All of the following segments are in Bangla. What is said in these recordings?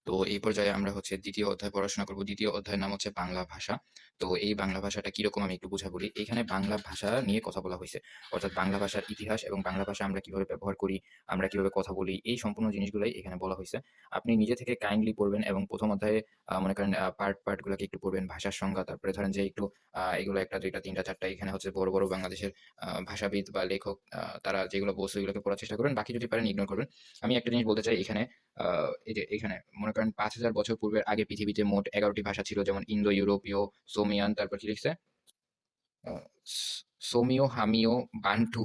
তো এই পর্যায়ে আমরা হচ্ছে ২য় অধ্যায় পড়াশোনা করব। ২য় অধ্যায়ের নাম হচ্ছে বাংলা ভাষা। তো এই বাংলা ভাষাটা কিরকম আমি একটু বুঝা বলি। এখানে বাংলা ভাষা নিয়ে কথা বলা হইছে। অর্থাৎ বাংলা ভাষার ইতিহাস এবং বাংলা ভাষা আমরা কিভাবে ব্যবহার করি, আমরা কিভাবে কথা বলি, এই সম্পূর্ণ জিনিসগুলাই এখানে বলা হইছে। আপনি নিজে থেকে কাইন্ডলি পড়বেন এবং ১ম অধ্যায়ে মনে করেন পার্ট গুলাকে একটু পড়বেন। ভাষার সংজ্ঞা, তারপরে ধরেন যে একটু এগুলো ১ টা ২ টা ৩ টা ৪ টা এখানে হচ্ছে বড়, বড় বাংলাদেশের ভাষাবিদ বা লেখক তারা যেগুলো বলছে ওগুলোকে পড়ার চেষ্টা করবেন। বাকি যদি পারেন ইগনোর করবেন। আমি একটা জিনিস বলতে চাই এখানে আ এই যে এখানে মনে করেন ৫,০০০ বছর পূর্বের আগে পৃথিবীতে মোট ১১ টি ভাষা ছিল। যেমন ইন্দো ইউরোপীয়, সোমিয়ান, তারপর কি লিখছে? আ স সোমীয়, হামীয়, বান্টু,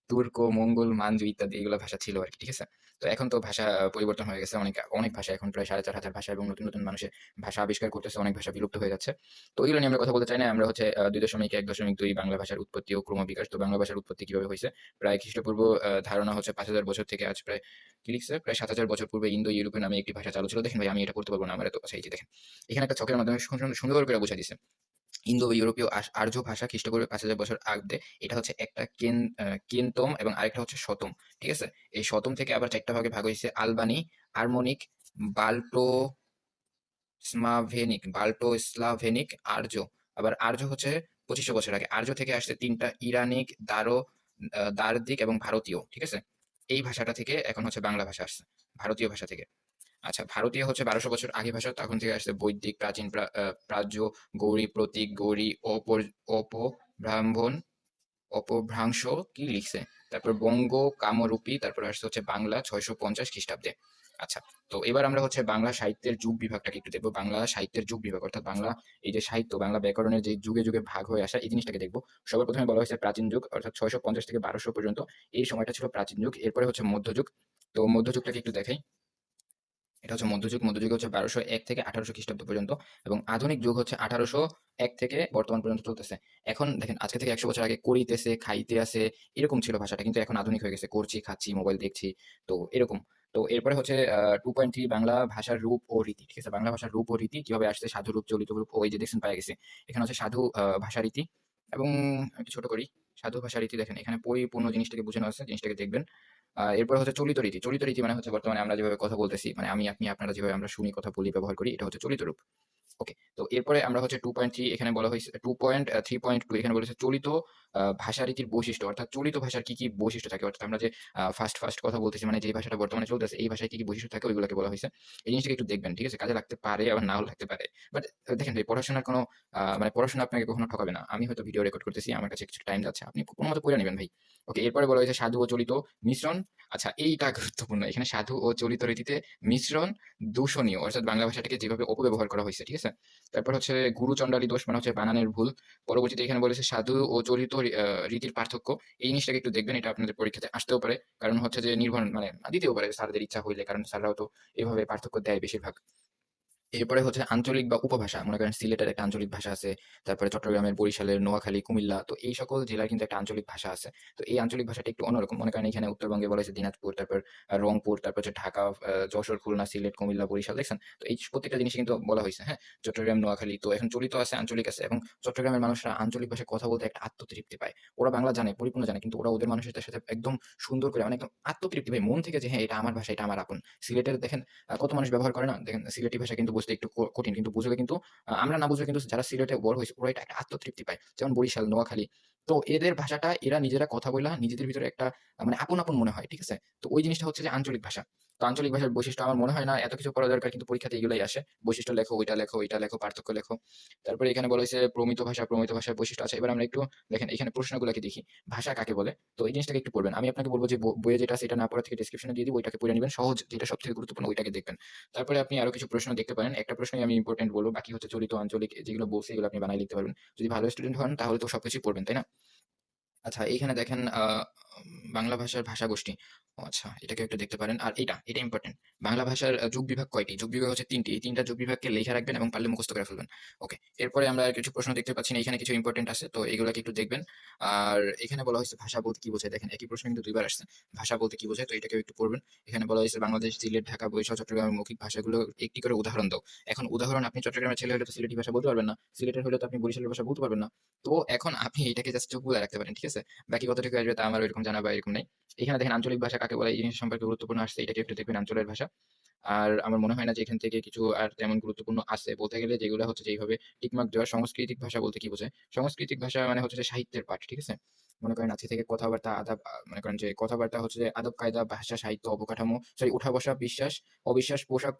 তুর্ক, মঙ্গোল, মানজু ইত্যাদি এগুলা ভাষা ছিল আরকি। ঠিক আছে? তো এখন তো ভাষা পরিবর্তন হয়ে গেছে। অনেক ভাষা এখন প্রায় ৪,৫০০ ভাষা এবং নতুন, নতুন মানুষে ভাষা আবিষ্কার করতেছে। অনেক ভাষা বিলুপ্ত হয়ে যাচ্ছে। তো এগুলো নিয়ে আমরা কথা বলতে চাই না। আমরা হচ্ছে ২.১.২ বাংলা ভাষার উৎপত্তি ও ক্রমবিকাশ। তো বাংলা ভাষার উৎপত্তি কিভাবে হইছে? প্রায় খ্রিস্টপূর্ব ধারণা হচ্ছে ৫,০০০ বছর থেকে আজ প্রায় কি লিখছে? প্রায় ৭,০০০ বছর পূর্বে ইন্দো ইউরোপীয় নামে একটি ভাষা চালু ছিল। দেখেন ভাই আমি এটা পড়তে পারব না। আমার এত আচ্ছা এই যে দেখেন। এখানে একটা ছকের মাধ্যমে সুন্দর করে বুঝাই দিছে। ইন্দো ইউরোপীয় আর্য ভাষা খ্রিস্টপূর্বে ৫,০০০ বছর আগে এটা হচ্ছে একটা কেনতম এবং আরেকটা হচ্ছে শতম। ঠিক আছে? এই শতম থেকে আবার ৪ টা ভাগে ভাগ হইছে আলবানি, আর্মনিক, বাল্টো স্লাভেনিক, আর্য। আবার আর্য হচ্ছে ২৫০০ বছর আগে। আর্য থেকে আসছে ৩ টা ইরানিক, দারদিক এবং ভারতীয়। ঠিক আছে? এই ভাষাটা থেকে এখন হচ্ছে বাংলা ভাষা আসছে। ভারতীয় ভাষা থেকে। আচ্ছা, ভারতীয় হচ্ছে ১২০০ বছর আগে ভাষা। তখন থেকে আসছে বৈদিক, প্রাচীন, প্রাচ্য, গৌড়ী, প্রতীক, গৌড়ী, অপভ্রাম্ভন, অপভ্রাংশ কি লিখছে? তারপর বঙ্গ, কামরূপী, তারপর আসছে হচ্ছে বাংলা ৬৫০ খ্রিস্টাব্দে। আচ্ছা, তো এবার আমরা হচ্ছে বাংলা সাহিত্যের যুগ বিভাগটাকে একটু দেখবো। বাংলা সাহিত্যের যুগ বিভাগ অর্থাৎ বাংলা এই যে সাহিত্য, বাংলা ব্যাকরণের যে যুগে, যুগে ভাগ হয়ে আসা এই জিনিসটাকে দেখবো। সবার ১ম এ বলা হয়েছে প্রাচীন যুগ অর্থাৎ ৬৫০ থেকে ১২০০ পর্যন্ত এই সময়টা ছিল প্রাচীন যুগ। এরপরে হচ্ছে মধ্যযুগ। তো মধ্যযুগটাকে একটু দেখাই। এটা হচ্ছে মধ্যযুগ। মধ্যযুগ হচ্ছে ১২০১ থেকে ১৮০০ খ্রিস্টাব্দ পর্যন্ত এবং আধুনিক যুগ হচ্ছে ১৮০১ থেকে বর্তমান পর্যন্ত চলতেছে। এখন দেখেন আজকে থেকে ১০০ বছর আগে করিতেছে, খাইতে আছে এরকম ছিল ভাষাটা। কিন্তু এখন আধুনিক হয়ে গেছে। করছি, খাচ্ছি, মোবাইল দেখছি। তো এরকম। তো এরপরে হচ্ছে 2.3 বাংলা ভাষার রূপ ও রীতি। ঠিক আছে? বাংলা ভাষার রূপ ও রীতি কিভাবে আসছে সাধু রূপ, চলিত রূপ ও এই যে দেখছেন পাইয়া গেছি। এখানে হচ্ছে সাধু ভাষারীতি এবং একটু ছোট করি। সাধু ভাষারীতি দেখেন এখানে পরিপূর্ণ জিনিসটাকে বুঝানো আছে। জিনিসটাকে দেখবেন। এরপরে হচ্ছে চলিত রীতি। চলিত রীতি মানে হচ্ছে বর্তমানে আমরা যেভাবে কথা বলতেছি, মানে আমি, আপনি, আপনারা যেভাবে আমরা শুনি, কথা বলি, ব্যবহার করি, এটা হচ্ছে চলিত রূপ। ওকে। তো এরপরে আমরা হচ্ছে 2.3 এখানে বলা হইছে 2.3.2 এখানে বলেছে চলিত ভাষারীতির বৈশিষ্ট্য। অর্থাৎ চলিত ভাষার কি, কি বৈশিষ্ট্য থাকে? অর্থাৎ আমরা যে ফার্স্ট কথা বলতেছি মানে যেই ভাষাটা বর্তমানে চলতেছে এই ভাষায় কি, কি বৈশিষ্ট্য থাকে ওইগুলাকে বলা হইছে। এই জিনিসটাকে একটু দেখবেন। ঠিক আছে? কাজে লাগতে পারে আবার নাও লাগতে পারে। বাট দেখেন ভাই পড়াশোনার কোনো মানে পড়াশোনা আপনাকে কখনো ঠকাবে না। আমি হয়তো ভিডিও রেকর্ড করতেছি, আমার কাছে কিছু টাইম যাচ্ছে। আপনি কোনমতে পইড়া নিবেন ভাই। ওকে, এরপরে বলা হয়েছে সাধু ও চলিত মিশ্রণ। আচ্ছা এইটা গুরুত্বপূর্ণ। এখানে সাধু ও চলিত রীতিতে মিশ্রণ দূষণীয়। অর্থাৎ বাংলা ভাষাটাকে যেভাবে অপব্যবহার করা হইছে। ঠিক আছে? তারপর হচ্ছে গুরুচণ্ডালী দোষ মানে হচ্ছে বানানের ভুল। পরবর্তীতে এখানে বলেছে সাধু ও চলিত রীতির পার্থক্য। এই জিনিসটাকে একটু দেখবেন। এটা আপনাদের পরীক্ষাতে আসতেও পারে। কারণ হচ্ছে যে নির্ভর মানে দিতেও পারে স্যারদের ইচ্ছা হইলে। কারণ স্যাররাও তো এভাবে পার্থক্য দেয় বেশিরভাগ। এরপরে হচ্ছে আঞ্চলিক বা উপভাষা। মনে করেন সিলেটের একটা আঞ্চলিক ভাষা আছে। তারপরে চট্টগ্রামের, বরিশালের, নোয়াখালী, কুমিল্লা। তো এই সকল জেলার কিন্তু একটা আঞ্চলিক ভাষা আছে। তো এই আঞ্চলিক ভাষাটা একটু অন্যরকম। মনে করেন এখানে উত্তরবঙ্গে বলা হয়েছে দিনাজপুর, তারপর রংপুর, তারপর হচ্ছে ঢাকা, যশোর, খুলনা, সিলেট, কুমিল্লা, বরিশাল দেখছেন? তো এই প্রত্যেকটা জিনিস কিন্তু বলা হইছে, হ্যাঁ? চট্টগ্রাম, নোয়াখালী। তো এখন চলিত আছে, আঞ্চলিক আছে এবং চট্টগ্রামের মানুষরা আঞ্চলিক ভাষায় কথা বলতে একটা আত্মতৃপ্তি পায়। ওরা বাংলা জানে, পরিপূর্ণ জানে। কিন্তু ওরা ওদের মানুষের সাথে একদম সুন্দর করে মানে একদম আত্মতৃপ্তি ভাই মন থেকে যে হ্যাঁ, এটা আমার ভাষা, এটা আমার আপন। সিলেটের দেখেন কত মানুষ ব্যবহার করে না? দেখেন সিলেটি ভাষা কিন্তু বুঝতে একটু কঠিন। কিন্তু বুঝলে কিন্তু আমরা না বুঝলে কিন্তু যারা সিলেটে বড় হইছে ওরা এটা একটা আত্মতৃপ্তি পায়। যেমন বরিশাল, নোয়াখালী। তো এদের ভাষাটা এরা নিজেরা কথা বইলা নিজেদের ভিতরে একটা মানে আপন, আপন মনে হয়। ঠিক আছে? তো ওই জিনিসটা হচ্ছে যে আঞ্চলিক ভাষা। তো আঞ্চলিক ভাষার বৈশিষ্ট্য আমার মনে হয় না এত কিছু পড়া দরকার কিন্তু পরীক্ষাতে এগুলাই আসে। বৈশিষ্ট্য লেখো, ওইটা লেখো, এইটা লেখো, পার্থক্য লেখো। তারপরে এখানে বলা হইছে প্রমিত ভাষা, প্রমিত ভাষার বৈশিষ্ট্য আছে। এবার আমরা একটু দেখেন এখানে প্রশ্নগুলাকে দেখি। ভাষা কাকে বলে? তো এই জিনিসটাকে একটু পড়বেন। আমি আপনাকে বলব যে বইয়ে যেটা আছে এটা না পড়া থেকে ডেসক্রিপশনে দিয়ে দিব ওইটাকে পড়ে নিবেন। সহজ যেটা সবথেকে গুরুত্বপূর্ণ ওইটাকে দেখবেন। তারপরে আপনি আরো কিছু প্রশ্ন দেখতে পারেন। একটা প্রশ্নই আমি ইম্পোর্টেন্ট বলব। বাকি হচ্ছে চলিত, আঞ্চলিক যেগুলো বলছি এগুলো আপনি বানায় লিখতে পারবেন। যদি ভালো স্টুডেন্ট হন তাহলে তো সবকিছুই পড়বেন, তাই না? আচ্ছা এইখানে দেখেন বাংলা ভাষার ভাষাগোষ্ঠী। ও আচ্ছা এটাকেও একটু দেখতে পারেন। আর এটা ইম্পোর্টেন্ট। বাংলা ভাষার যুগ বিভাগ কয়টি? যুগ বিভাগ হচ্ছে ৩ টি। এই ৩ টা যুগ বিভাগকে লিখে রাখবেন এবং পারলে মুখস্থ করে ফেলবেন। ওকে। এরপরে আমরা আর কিছু প্রশ্ন দেখতে পাচ্ছি না। এখানে কিছু ইম্পোর্টেন্ট আছে। তো এগুলাকে একটু দেখবেন। আর এখানে বলা হয়েছে ভাষা বলতে কি বোঝায়? দেখেন একই প্রশ্ন কিন্তু ২ বার আসছে। ভাষা বলতে কি বোঝায়? তো এটাকেও একটু পড়বেন। এখানে বলা হয়েছে বাংলাদেশ, সিলেট, ঢাকা, বরিশাল, চট্টগ্রামের মৌখিক ভাষাগুলোর একটি করে উদাহরণ দাও। এখন উদাহরণ আপনি চট্টগ্রামের ছেলে হলে তো সিলেটি ভাষা বলতে পারবেন না। সিলেটের হলে তো আপনি বরিশালের ভাষা বলতে পারবেন না। তো এখন আপনি এটাকে জাস্ট চোখ বুলায় রাখতে পারেন। ঠিক আছে? বাকি কতটুকু আসবে তা আমার ওইরকম জানা বা এরকম নাই। এখানে দেখেন আঞ্চলিক ভাষা কাকে বলে এই জিনিস সম্পর্কে গুরুত্বপূর্ণ আসছে। এটাকে একটু দেখবেন আঞ্চলের ভাষা। আর আমার মনে হয় না যে এখান থেকে কিছু আর তেমন গুরুত্বপূর্ণ আছে। বলতে গেলে যেগুলা হচ্ছে যে এইভাবে টিক মার্ক দেওয়া সাংস্কৃতিক ভাষা বলতে কি বোঝায়? সাংস্কৃতিক ভাষা মানে হচ্ছে যে সাহিত্যের পাঠ, ঠিক আছে? মনে করেন আজকে থেকে কথাবার্তা, আদাব মনে করেন যে কথাবার্তা হচ্ছে যে আদব-কায়দা, ভাষা, সাহিত্য, অবকাঠামো, সরি উঠা-বসা, বিশ্বাস, অবিশ্বাস, পোশাক,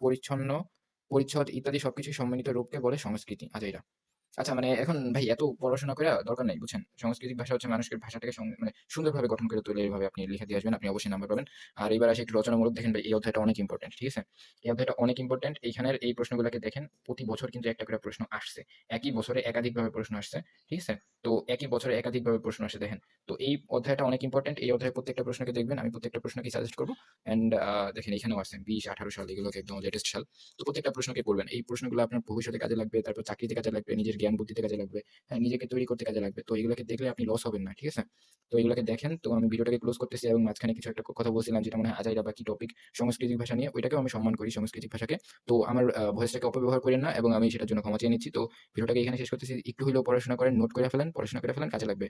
পরিচ্ছদ ইত্যাদি সবকিছুই সম্মিলিত রূপকে বলে সংস্কৃতি। আচ্ছা এটা। আচ্ছা মানে এখন ভাই এত পড়াশোনা কইরা দরকার নাই, বুঝছেন? সাংস্কৃতিক ভাষা হচ্ছে মানুষের ভাষাটাকে মানে সুন্দরভাবে গঠন করে তোলে, এভাবে আপনি লিখে দিয়ে আসবেন, আপনি অবশ্যই নাম্বার পাবেন। আর এবার আসি একটু রচনামূলক দেখেন ভাই, এই অধ্যায়টা অনেক ইম্পোর্টেন্ট, ঠিক আছে? এই অধ্যায়টা অনেক ইম্পোর্টেন্ট। এইখানের এই প্রশ্নগুলাকে দেখেন, প্রতি বছর কিন্তু একটা করে প্রশ্ন আসছে। একই বছরে একাধিকভাবে প্রশ্ন আসছে, ঠিক আছে? তো একই বছরে একাধিকভাবে প্রশ্ন আসে দেখেন। তো এই অধ্যায়টা অনেক ইম্পোর্টেন্ট। এই অধ্যায়ের প্রত্যেকটা প্রশ্নকে দেখবেন, আমি প্রত্যেকটা প্রশ্নকেই সাজেস্ট করব। অ্যান্ড দেখেন এখানেও আছে 20, 18 সাল, এগুলোকে একদম লেটেস্ট সাল। তো প্রত্যেকটা প্রশ্নকে পড়বেন। এই প্রশ্নগুলো আপনার ভবিষ্যতে কাজে লাগবে, তারপর চাকরিতে কাজে লাগবে, নিজের জ্ঞান বুদ্ধিতে কাজে লাগবে। হ্যাঁ, নিজেকে তৈরি করতে কাজে লাগবে। তো এগুলোকে দেখলে আপনি লস হবেন না। ঠিক আছে? তো এগুলোকে দেখেন। তো আমি ভিডিওটাকে ক্লোজ করতেছি এবং মাঝখানে কিছু একটা কথা বলছিলাম যেটা মনে হয় আজাইরা বা কি টপিক, সাংস্কৃতিক ভাষা নিয়ে। ওইটাকেও আমি সম্মান করি, সাংস্কৃতিক ভাষাকে। তো আমার ভয়েসটাকে অপব্যবহার কইরেন না এবং আমি সেটার জন্য ক্ষমা চেয়ে নিচ্ছি। তো ভিডিওটাকে এখানে শেষ করতেছি। একটু হইলেও পড়াশোনা করেন, নোট করে ফেলেন, পড়াশোনা করে ফেলেন, কাজে লাগবে।